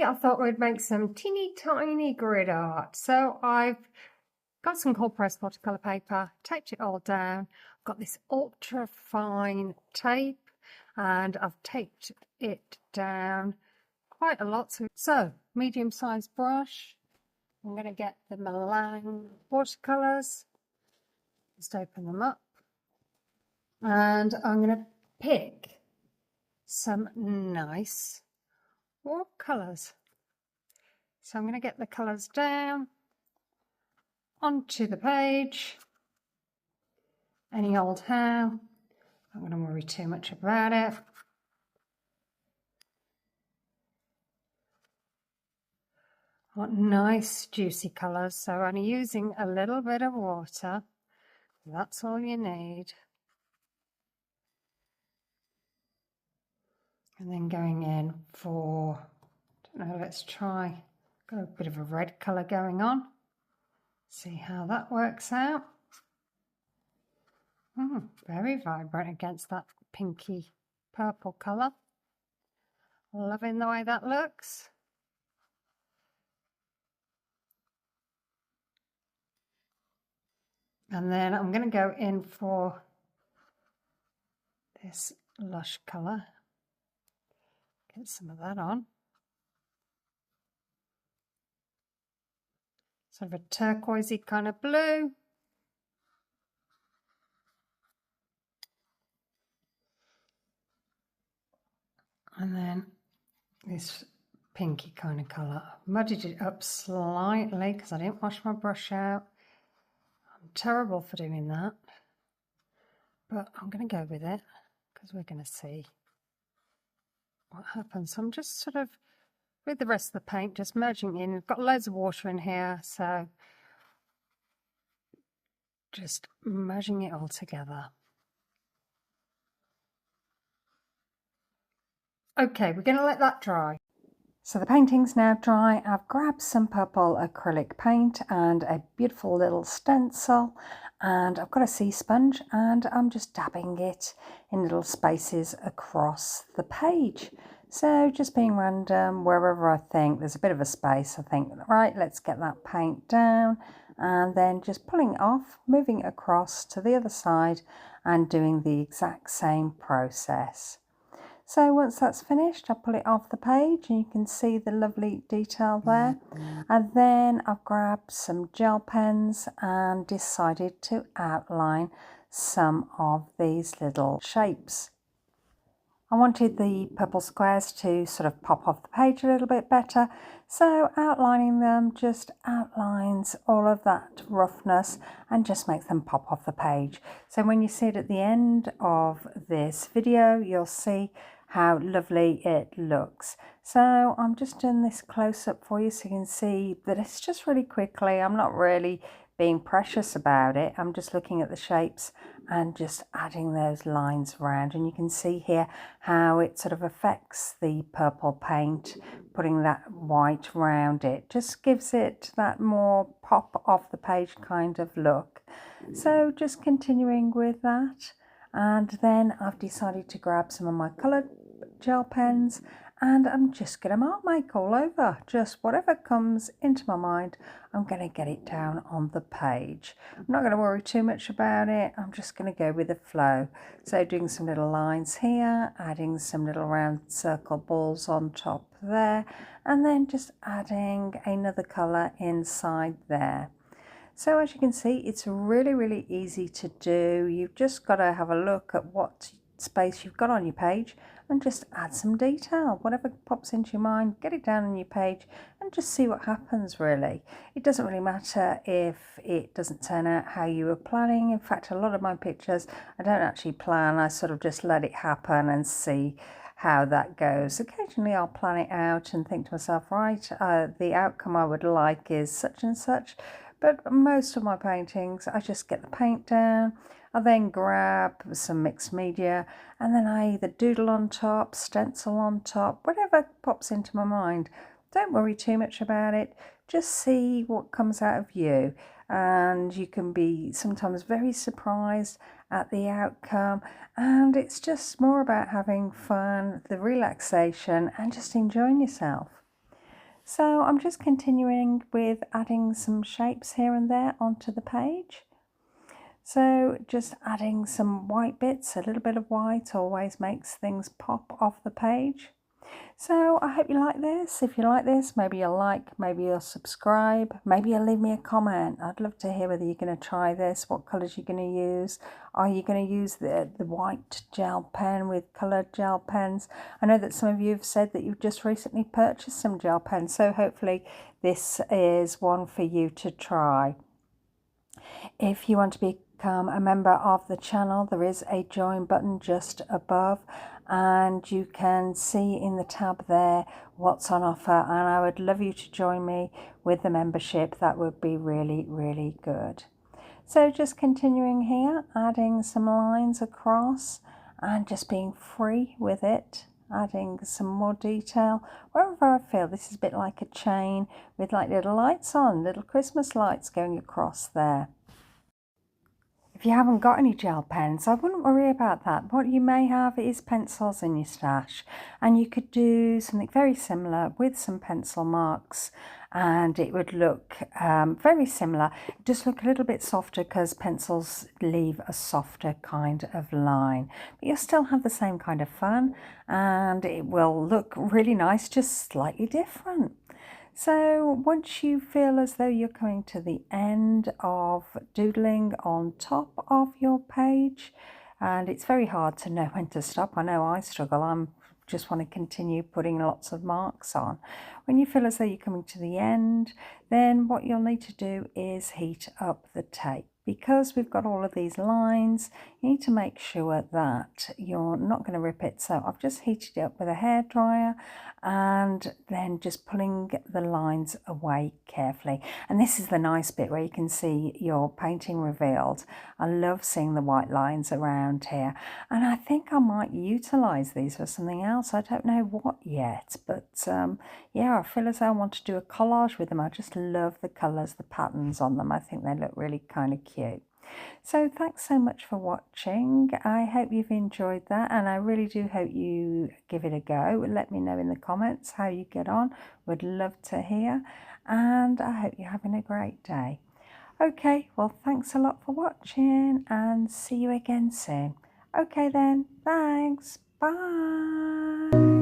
I thought we'd make some teeny tiny grid art. So I've got some cold pressed watercolour paper, taped it all down. I've got this ultra fine tape and I've taped it down quite a lot. So medium sized brush. I'm going to get the Milan watercolours. Just open them up. And I'm going to pick some nice watercolours. So I'm going to get the colours down onto the page. Any old how. I'm not going to worry too much about it. I want nice juicy colours, so I'm using a little bit of water. That's all you need. And then going in for, I don't know, let's try, got a bit of a red colour going on. See how that works out. Very vibrant against that pinky purple colour. Loving the way that looks. And then I'm going to go in for this lush colour. Get some of that on. Sort of a turquoisey kind of blue. And then this pinky kind of colour. I've muddied it up slightly because I didn't wash my brush out. I'm terrible for doing that. But I'm going to go with it because we're going to see what happens. So I'm just sort of, with the rest of the paint, just merging in. We've got loads of water in here, so just merging it all together. Okay, we're going to let that dry. So the painting's now dry. I've grabbed some purple acrylic paint and a beautiful little stencil, and I've got a sea sponge and I'm just dabbing it in little spaces across the page. So just being random, wherever I think there's a bit of a space, I think, right, let's get that paint down, and then just pulling it off, moving it across to the other side and doing the exact same process. So once that's finished, I pull it off the page and you can see the lovely detail there. And then I've grabbed some gel pens and decided to outline some of these little shapes. I wanted the purple squares to sort of pop off the page a little bit better, so outlining them just outlines all of that roughness and just makes them pop off the page. So when you see it at the end of this video, you'll see how lovely it looks. So I'm just doing this close-up for you so you can see that it's just really quickly. I'm not really being precious about it. I'm just looking at the shapes and just adding those lines around, and you can see here how it sort of affects the purple paint. Putting that white around it just gives it that more pop off the page kind of look. So just continuing with that, and then I've decided to grab some of my coloured gel pens and I'm just going to mark make all over. Just whatever comes into my mind, I'm going to get it down on the page. I'm not going to worry too much about it. I'm just going to go with the flow. So doing some little lines here, adding some little round circle balls on top there, and then just adding another colour inside there. So as you can see, it's really, really easy to do. You've just got to have a look at what space you've got on your page and just add some detail. Whatever pops into your mind, get it down on your page and just see what happens, really. It doesn't really matter if it doesn't turn out how you were planning. In fact, a lot of my pictures, I don't actually plan. I sort of just let it happen and see how that goes. Occasionally I'll plan it out and think to myself, right, the outcome I would like is such and such. But most of my paintings, I just get the paint down, I then grab some mixed media, and then I either doodle on top, stencil on top, whatever pops into my mind. Don't worry too much about it, just see what comes out of you. And you can be sometimes very surprised at the outcome, and it's just more about having fun, the relaxation, and just enjoying yourself. So I'm just continuing with adding some shapes here and there onto the page. So just adding some white bits, a little bit of white always makes things pop off the page. So I hope you like this. If you like this, maybe you'll like, maybe you'll subscribe, maybe you'll leave me a comment. I'd love to hear whether you're going to try this, what colours you're going to use. Are you going to use the white gel pen with coloured gel pens? I know that some of you have said that you've just recently purchased some gel pens, so hopefully this is one for you to try. If you want to become a member of the channel, there is a join button just above, and you can see in the tab there what's on offer, and I would love you to join me with the membership. That would be really, really good. So just continuing here, adding some lines across and just being free with it, adding some more detail wherever I feel. This is a bit like a chain with like little lights on, little Christmas lights going across there. If you haven't got any gel pens, I wouldn't worry about that. What you may have is pencils in your stash, and you could do something very similar with some pencil marks, and it would look very similar. Just look a little bit softer because pencils leave a softer kind of line, but you'll still have the same kind of fun, and it will look really nice, just slightly different. So once you feel as though you're coming to the end of doodling on top of your page, and it's very hard to know when to stop. I know I struggle. I'm just want to continue putting lots of marks on. When you feel as though you're coming to the end, then what you'll need to do is heat up the tape. Because we've got all of these lines, you need to make sure that you're not going to rip it. So I've just heated it up with a hairdryer and then just pulling the lines away carefully. And this is the nice bit where you can see your painting revealed. I love seeing the white lines around here, and I think I might utilize these for something else. I don't know what yet, but yeah, I feel as though I want to do a collage with them. I just love the colors, the patterns on them. I think they look really kind of cute. So thanks so much for watching. I hope you've enjoyed that, and I really do hope you give it a go. Let me know in the comments how you get on. Would love to hear, and I hope you're having a great day. Okay, well, thanks a lot for watching, and see you again soon. Okay then, thanks, bye.